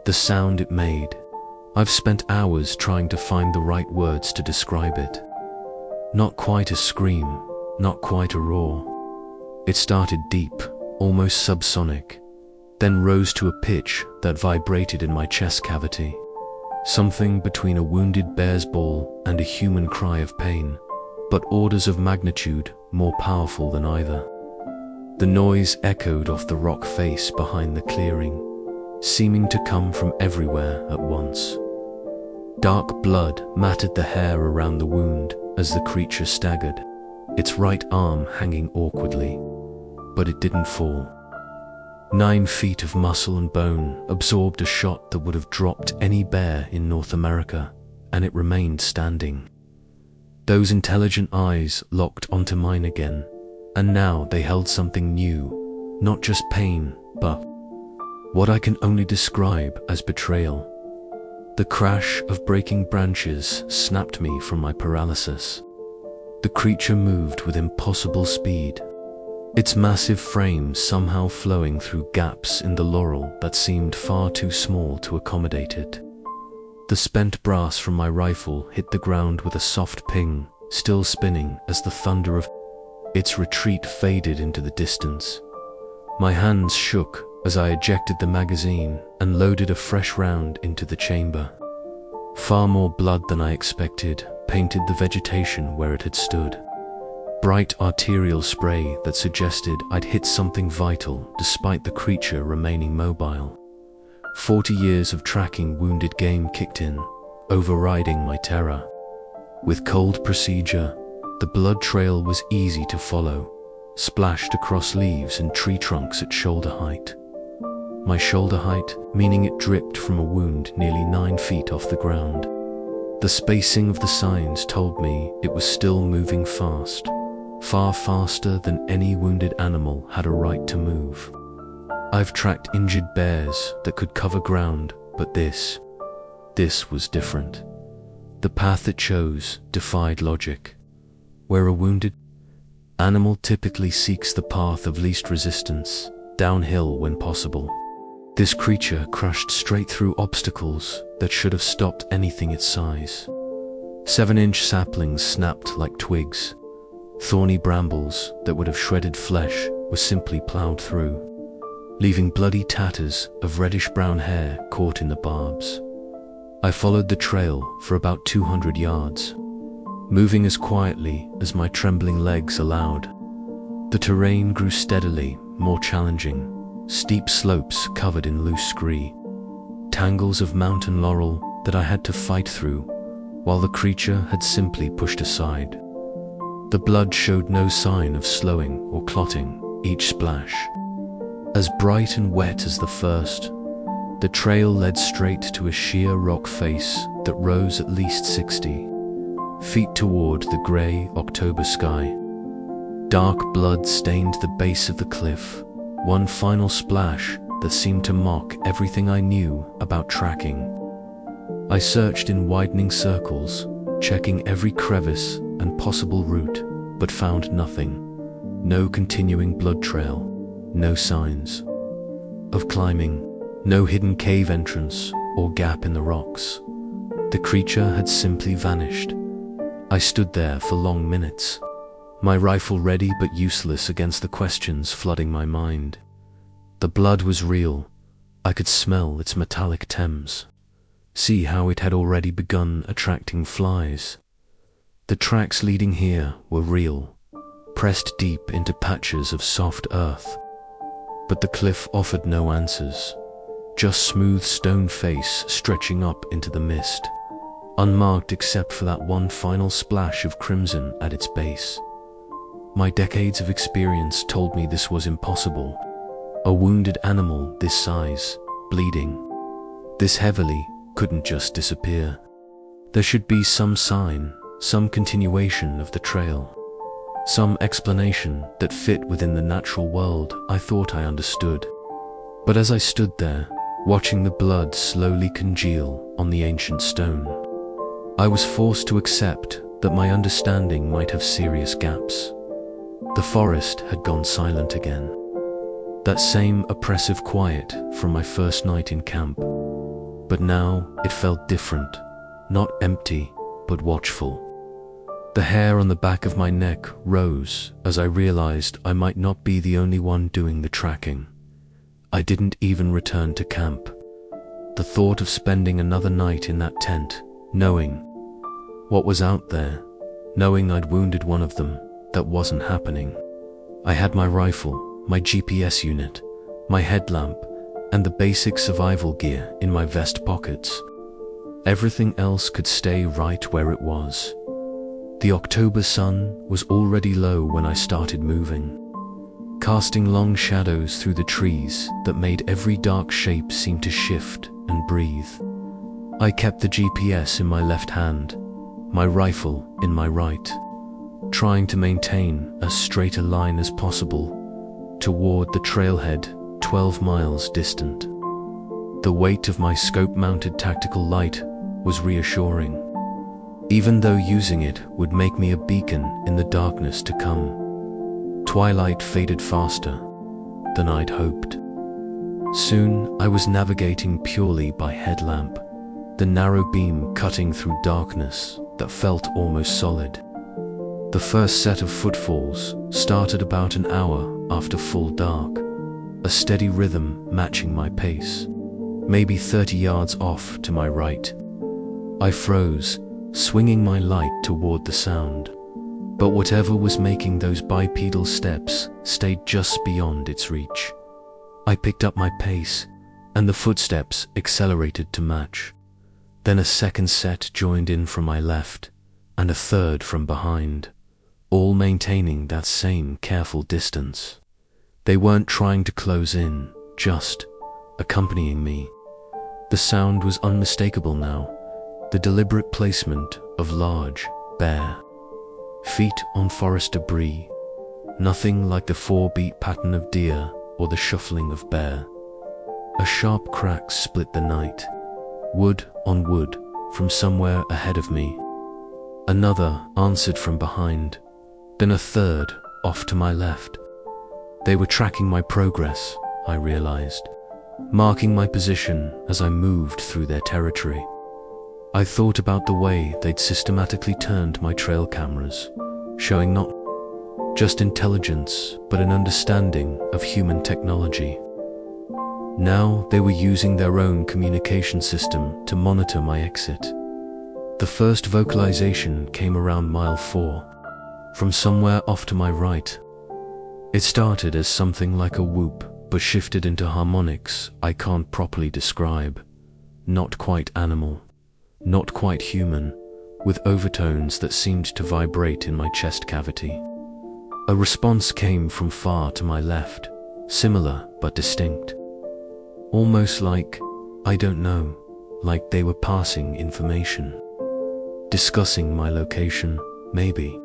The sound it made, I've spent hours trying to find the right words to describe it. Not quite a scream, not quite a roar. It started deep, almost subsonic, then rose to a pitch that vibrated in my chest cavity. Something between a wounded bear's bawl and a human cry of pain, but orders of magnitude more powerful than either. The noise echoed off the rock face behind the clearing, seeming to come from everywhere at once. Dark blood matted the hair around the wound as the creature staggered, its right arm hanging awkwardly, but it didn't fall. 9 feet of muscle and bone absorbed a shot that would have dropped any bear in North America, and it remained standing. Those intelligent eyes locked onto mine again, and now they held something new, not just pain, but what I can only describe as betrayal. The crash of breaking branches snapped me from my paralysis. The creature moved with impossible speed, its massive frame somehow flowing through gaps in the laurel that seemed far too small to accommodate it. The spent brass from my rifle hit the ground with a soft ping, still spinning as the thunder of its retreat faded into the distance. My hands shook as I ejected the magazine and loaded a fresh round into the chamber. Far more blood than I expected painted the vegetation where it had stood. Bright arterial spray that suggested I'd hit something vital despite the creature remaining mobile. 40 years of tracking wounded game kicked in, overriding my terror. With cold procedure, the blood trail was easy to follow, splashed across leaves and tree trunks at shoulder height. My shoulder height, meaning it dripped from a wound nearly 9 feet off the ground. The spacing of the signs told me it was still moving fast, far faster than any wounded animal had a right to move. I've tracked injured bears that could cover ground, but this was different. The path it chose defied logic. Where a wounded animal typically seeks the path of least resistance, downhill when possible, this creature crashed straight through obstacles that should have stopped anything its size. 7-inch saplings snapped like twigs. Thorny brambles that would have shredded flesh were simply plowed through, leaving bloody tatters of reddish-brown hair caught in the barbs. I followed the trail for about 200 yards, moving as quietly as my trembling legs allowed. The terrain grew steadily more challenging, steep slopes covered in loose scree, tangles of mountain laurel that I had to fight through, while the creature had simply pushed aside. The blood showed no sign of slowing or clotting each splash. As bright and wet as the first, the trail led straight to a sheer rock face that rose at least 60 feet toward the grey October sky. Dark blood stained the base of the cliff, one final splash that seemed to mock everything I knew about tracking. I searched in widening circles, checking every crevice and possible route, but found nothing. No continuing blood trail, no signs of climbing, no hidden cave entrance or gap in the rocks. The creature had simply vanished. I stood there for long minutes, my rifle ready but useless against the questions flooding my mind. The blood was real. I could smell its metallic Thames. See how it had already begun attracting flies. The tracks leading here were real, pressed deep into patches of soft earth. But the cliff offered no answers, just smooth stone face stretching up into the mist, unmarked except for that one final splash of crimson at its base. My decades of experience told me this was impossible. A wounded animal this size, bleeding this heavily, couldn't just disappear. There should be some sign, some continuation of the trail, some explanation that fit within the natural world I thought I understood. But as I stood there, watching the blood slowly congeal on the ancient stone, I was forced to accept that my understanding might have serious gaps. The forest had gone silent again. That same oppressive quiet from my first night in camp. But now it felt different, not empty, but watchful. The hair on the back of my neck rose as I realized I might not be the only one doing the tracking. I didn't even return to camp. The thought of spending another night in that tent, knowing what was out there, knowing I'd wounded one of them, that wasn't happening. I had my rifle, my GPS unit, my headlamp, and the basic survival gear in my vest pockets. Everything else could stay right where it was. The October sun was already low when I started moving, casting long shadows through the trees that made every dark shape seem to shift and breathe. I kept the GPS in my left hand, my rifle in my right, trying to maintain as straight a line as possible toward the trailhead 12 miles distant. The weight of my scope-mounted tactical light was reassuring, even though using it would make me a beacon in the darkness to come. Twilight faded faster than I'd hoped. Soon I was navigating purely by headlamp, the narrow beam cutting through darkness that felt almost solid. The first set of footfalls started about an hour after full dark, a steady rhythm matching my pace, maybe 30 yards off to my right. I froze, swinging my light toward the sound, but whatever was making those bipedal steps stayed just beyond its reach. I picked up my pace, and the footsteps accelerated to match. Then a second set joined in from my left, and a third from behind, all maintaining that same careful distance. They weren't trying to close in, just accompanying me. The sound was unmistakable now, the deliberate placement of large, bare feet on forest debris, nothing like the 4-beat pattern of deer or the shuffling of bear. A sharp crack split the night, wood on wood from somewhere ahead of me. Another answered from behind, then a third off to my left. They were tracking my progress, I realized, marking my position as I moved through their territory. I thought about the way they'd systematically turned my trail cameras, showing not just intelligence, but an understanding of human technology. Now they were using their own communication system to monitor my exit. The first vocalization came around mile 4, from somewhere off to my right. It started as something like a whoop, but shifted into harmonics I can't properly describe. Not quite animal, not quite human, with overtones that seemed to vibrate in my chest cavity. A response came from far to my left, similar but distinct. Almost like, I don't know, like they were passing information. Discussing my location, maybe.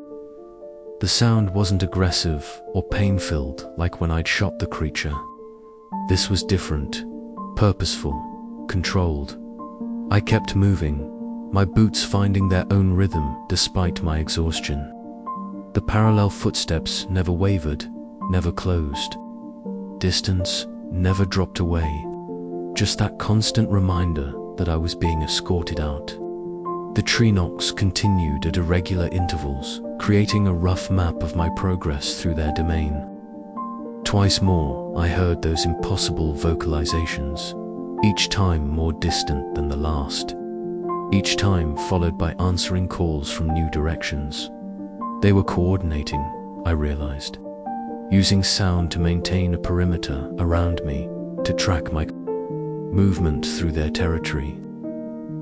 The sound wasn't aggressive or pain-filled like when I'd shot the creature. This was different, purposeful, controlled. I kept moving, my boots finding their own rhythm despite my exhaustion. The parallel footsteps never wavered, never closed. Distance never dropped away, just that constant reminder that I was being escorted out. The tree knocks continued at irregular intervals, creating a rough map of my progress through their domain. Twice more, I heard those impossible vocalizations, each time more distant than the last, each time followed by answering calls from new directions. They were coordinating, I realized, using sound to maintain a perimeter around me, to track my movement through their territory.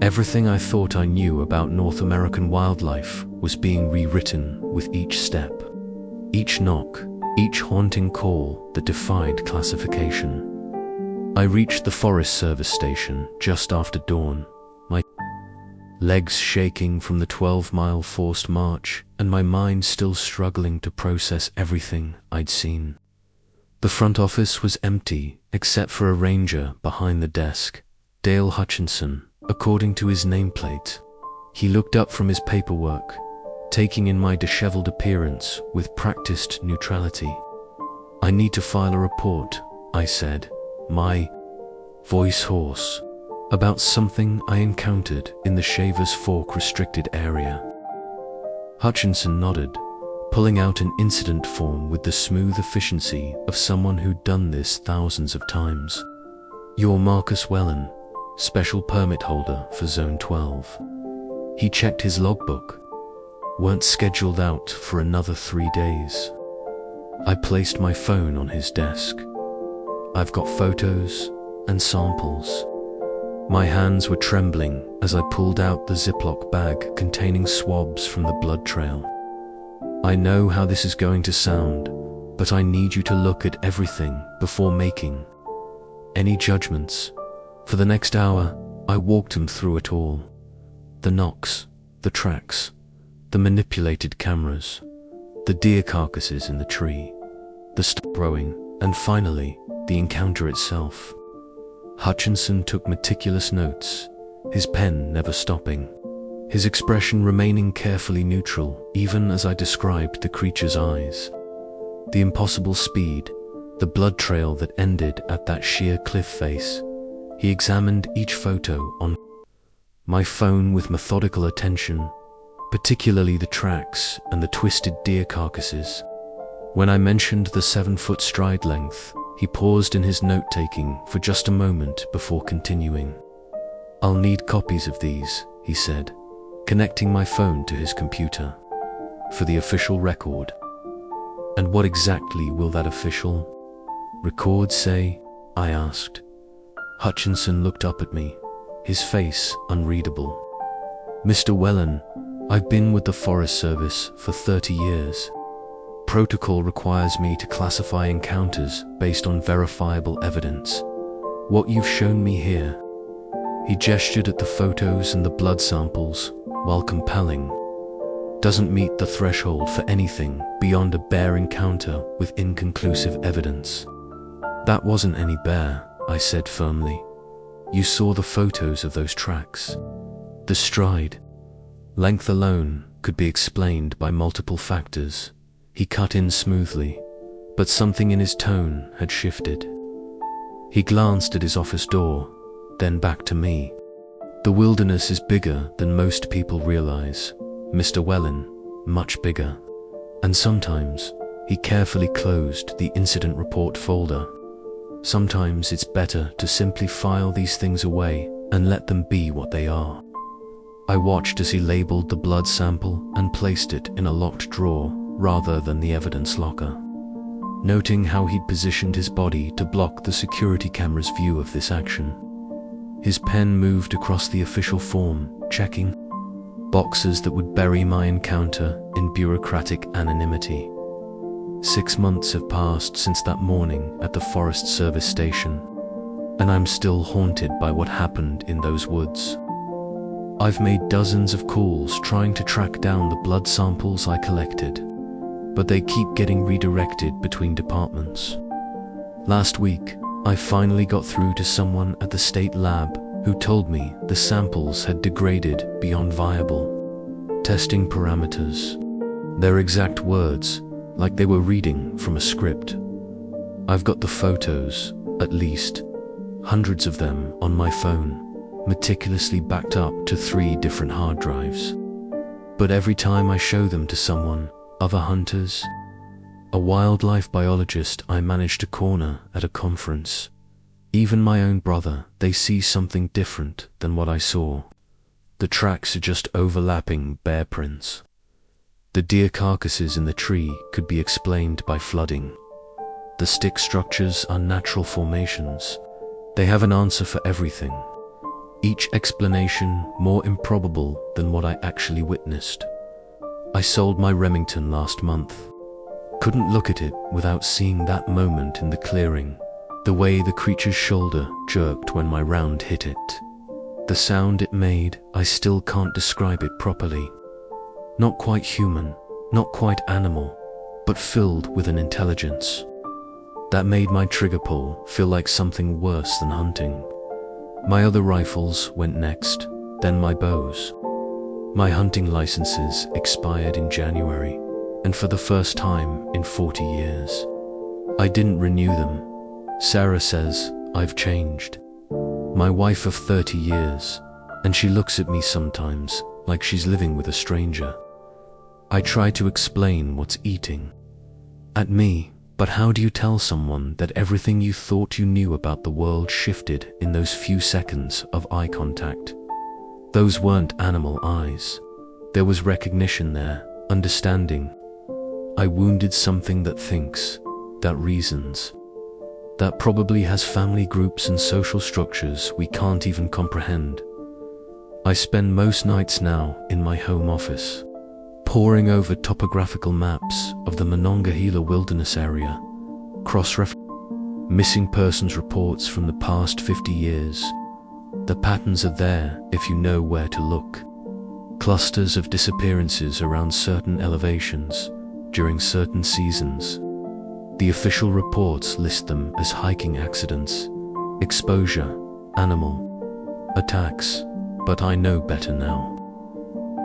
Everything I thought I knew about North American wildlife was being rewritten with each step, each knock, each haunting call that defied classification. I reached the Forest Service station just after dawn, my legs shaking from the 12-mile forced march and my mind still struggling to process everything I'd seen. The front office was empty except for a ranger behind the desk, Dale Hutchinson, according to his nameplate. He looked up from his paperwork, taking in my disheveled appearance with practiced neutrality. "I need to file a report," I said, my voice hoarse, about something I encountered in the Shavers Fork restricted area. Hutchinson nodded, pulling out an incident form with the smooth efficiency of someone who'd done this thousands of times. "You're Marcus Wellen, special permit holder for Zone 12. He checked his logbook. Weren't scheduled out for another 3 days. I placed my phone on his desk. "I've got photos and samples." My hands were trembling as I pulled out the Ziploc bag containing swabs from the blood trail. "I know how this is going to sound, but I need you to look at everything before making any judgments." For the next hour, I walked him through it all. The knocks, the tracks, the manipulated cameras, the deer carcasses in the tree, the stop rowing, and finally, the encounter itself. Hutchinson took meticulous notes, his pen never stopping, his expression remaining carefully neutral even as I described the creature's eyes. The impossible speed, the blood trail that ended at that sheer cliff face. He examined each photo on my phone with methodical attention, particularly the tracks and the twisted deer carcasses. When I mentioned the 7-foot stride length, he paused in his note-taking for just a moment before continuing. "I'll need copies of these," he said, connecting my phone to his computer, "for the official record." "And what exactly will that official record say?" I asked. Hutchinson looked up at me, his face unreadable. "Mr. Whelan, I've been with the Forest Service for 30 years. Protocol requires me to classify encounters based on verifiable evidence. What you've shown me here," he gestured at the photos and the blood samples, "while compelling, doesn't meet the threshold for anything beyond a bare encounter with inconclusive evidence." "That wasn't any bear," I said firmly. "You saw the photos of those tracks. The stride length alone could be explained by multiple factors." He cut in smoothly, but something in his tone had shifted. He glanced at his office door, then back to me. "The wilderness is bigger than most people realize, Mr. Whelan, much bigger. And sometimes," he carefully closed the incident report folder, "sometimes it's better to simply file these things away and let them be what they are." I watched as he labeled the blood sample and placed it in a locked drawer rather than the evidence locker, noting how he'd positioned his body to block the security camera's view of this action. His pen moved across the official form, checking boxes that would bury my encounter in bureaucratic anonymity. 6 months have passed since that morning at the Forest Service station, and I'm still haunted by what happened in those woods. I've made dozens of calls trying to track down the blood samples I collected, but they keep getting redirected between departments. Last week, I finally got through to someone at the state lab who told me the samples had degraded beyond viable testing parameters. Their exact words, like they were reading from a script. I've got the photos, at least hundreds of them, on my phone, meticulously backed up to 3 different hard drives. But every time I show them to someone, other hunters, a wildlife biologist I managed to corner at a conference, even my own brother, they see something different than what I saw. The tracks are just overlapping bear prints. The deer carcasses in the tree could be explained by flooding. The stick structures are natural formations. They have an answer for everything. Each explanation more improbable than what I actually witnessed. I sold my Remington last month. Couldn't look at it without seeing that moment in the clearing. The way the creature's shoulder jerked when my round hit it. The sound it made, I still can't describe it properly. Not quite human, not quite animal, but filled with an intelligence. That made my trigger pull feel like something worse than hunting. My other rifles went next, then my bows. My hunting licenses expired in January, and for the first time in 40 years. I didn't renew them. Sarah says I've changed. My wife of 30 years, and she looks at me sometimes like she's living with a stranger. I try to explain what's eating at me, but how do you tell someone that everything you thought you knew about the world shifted in those few seconds of eye contact? Those weren't animal eyes. There was recognition there, understanding. I wounded something that thinks, that reasons, that probably has family groups and social structures we can't even comprehend. I spend most nights now in my home office, poring over topographical maps of the Monongahela Wilderness area, cross-referencing missing persons reports from the past 50 years. The patterns are there if you know where to look. Clusters of disappearances around certain elevations during certain seasons. The official reports list them as hiking accidents, exposure, animal attacks, but I know better now.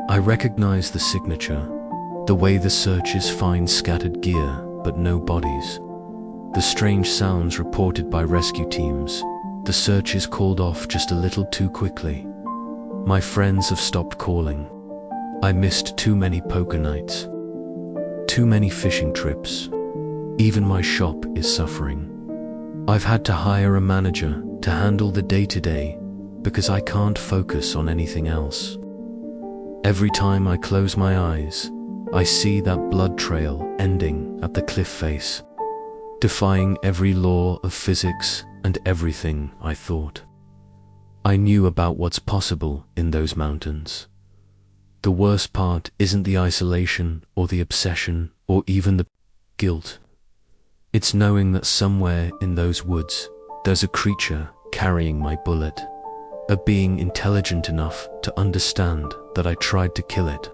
I recognize the signature, the way the searchers find scattered gear but no bodies. The strange sounds reported by rescue teams, the search is called off just a little too quickly. My friends have stopped calling. I missed too many poker nights. Too many fishing trips. Even my shop is suffering. I've had to hire a manager to handle the day-to-day because I can't focus on anything else. Every time I close my eyes, I see that blood trail ending at the cliff face, defying every law of physics and everything I thought I knew about what's possible in those mountains. The worst part isn't the isolation or the obsession or even the guilt. It's knowing that somewhere in those woods, there's a creature carrying my bullet, a being intelligent enough to understand that I tried to kill it.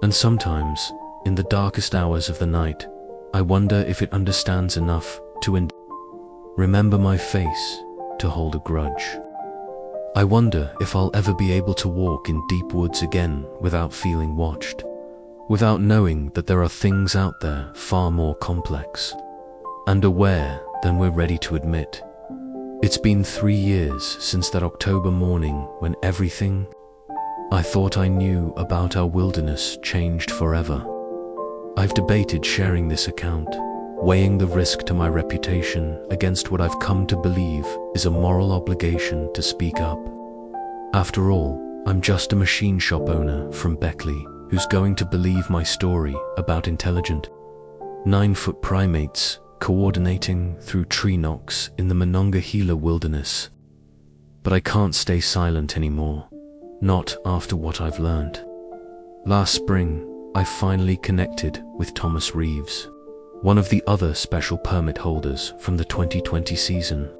And sometimes, in the darkest hours of the night, I wonder if it understands enough to remember my face, to hold a grudge. I wonder if I'll ever be able to walk in deep woods again without feeling watched, without knowing that there are things out there far more complex and aware than we're ready to admit. It's been 3 years since that October morning when everything I thought I knew about our wilderness changed forever. I've debated sharing this account, weighing the risk to my reputation against what I've come to believe is a moral obligation to speak up. After all, I'm just a machine shop owner from Beckley who's going to believe my story about intelligent 9-foot primates coordinating through tree knocks in the Monongahela wilderness. But I can't stay silent anymore, not after what I've learned. Last spring, I finally connected with Thomas Reeves, one of the other special permit holders from the 2020 season.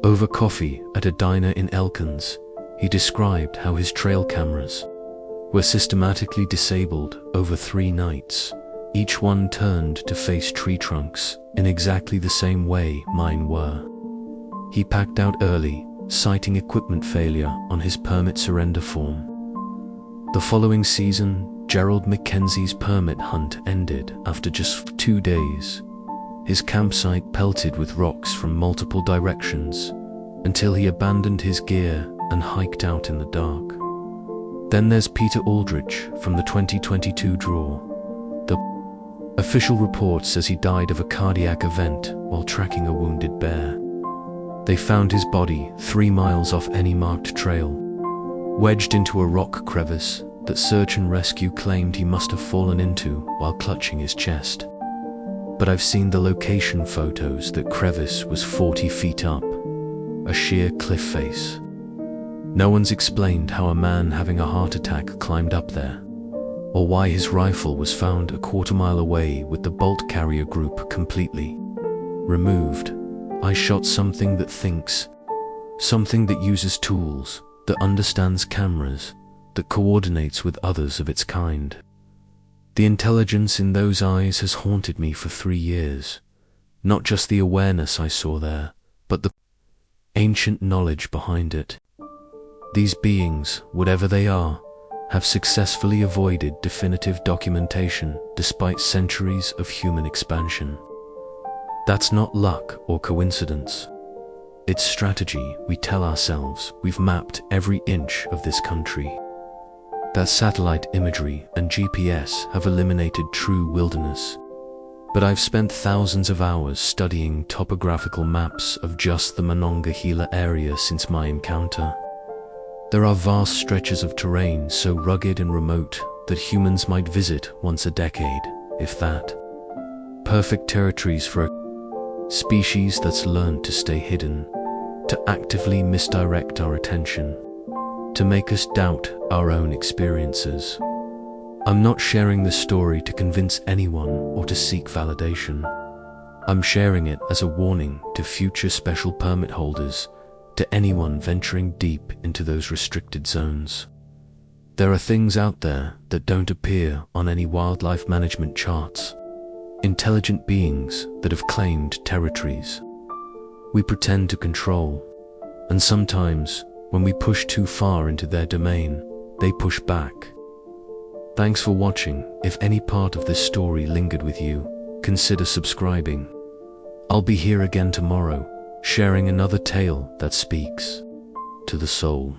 Over coffee at a diner in Elkins, he described how his trail cameras were systematically disabled over 3 nights, each one turned to face tree trunks in exactly the same way mine were. He packed out early, citing equipment failure on his permit surrender form. The following season, Gerald McKenzie's permit hunt ended after just 2 days, his campsite pelted with rocks from multiple directions, until he abandoned his gear and hiked out in the dark. Then there's Peter Aldrich from the 2022 draw. The official report says he died of a cardiac event while tracking a wounded bear. They found his body 3 miles off any marked trail, wedged into a rock crevice that search and rescue claimed he must have fallen into while clutching his chest. But I've seen the location photos. That crevice was 40 feet up, a sheer cliff face. No one's explained how a man having a heart attack climbed up there, or why his rifle was found a quarter-mile away with the bolt carrier group completely removed. I shot something that thinks, something that uses tools, that understands cameras, that coordinates with others of its kind. The intelligence in those eyes has haunted me for 3 years. Not just the awareness I saw there, but the ancient knowledge behind it. These beings, whatever they are, have successfully avoided definitive documentation despite centuries of human expansion. That's not luck or coincidence. It's strategy. We tell ourselves we've mapped every inch of this country, that satellite imagery and GPS have eliminated true wilderness. But I've spent thousands of hours studying topographical maps of just the Monongahela area since my encounter. There are vast stretches of terrain so rugged and remote that humans might visit once a decade, if that. Perfect territories for a species that's learned to stay hidden, to actively misdirect our attention, to make us doubt our own experiences. I'm not sharing this story to convince anyone or to seek validation. I'm sharing it as a warning to future special permit holders, to anyone venturing deep into those restricted zones. There are things out there that don't appear on any wildlife management charts. Intelligent beings that have claimed territories we pretend to control, and sometimes, when we push too far into their domain, they push back. Thanks for watching. If any part of this story lingered with you, consider subscribing. I'll be here again tomorrow, sharing another tale that speaks to the soul.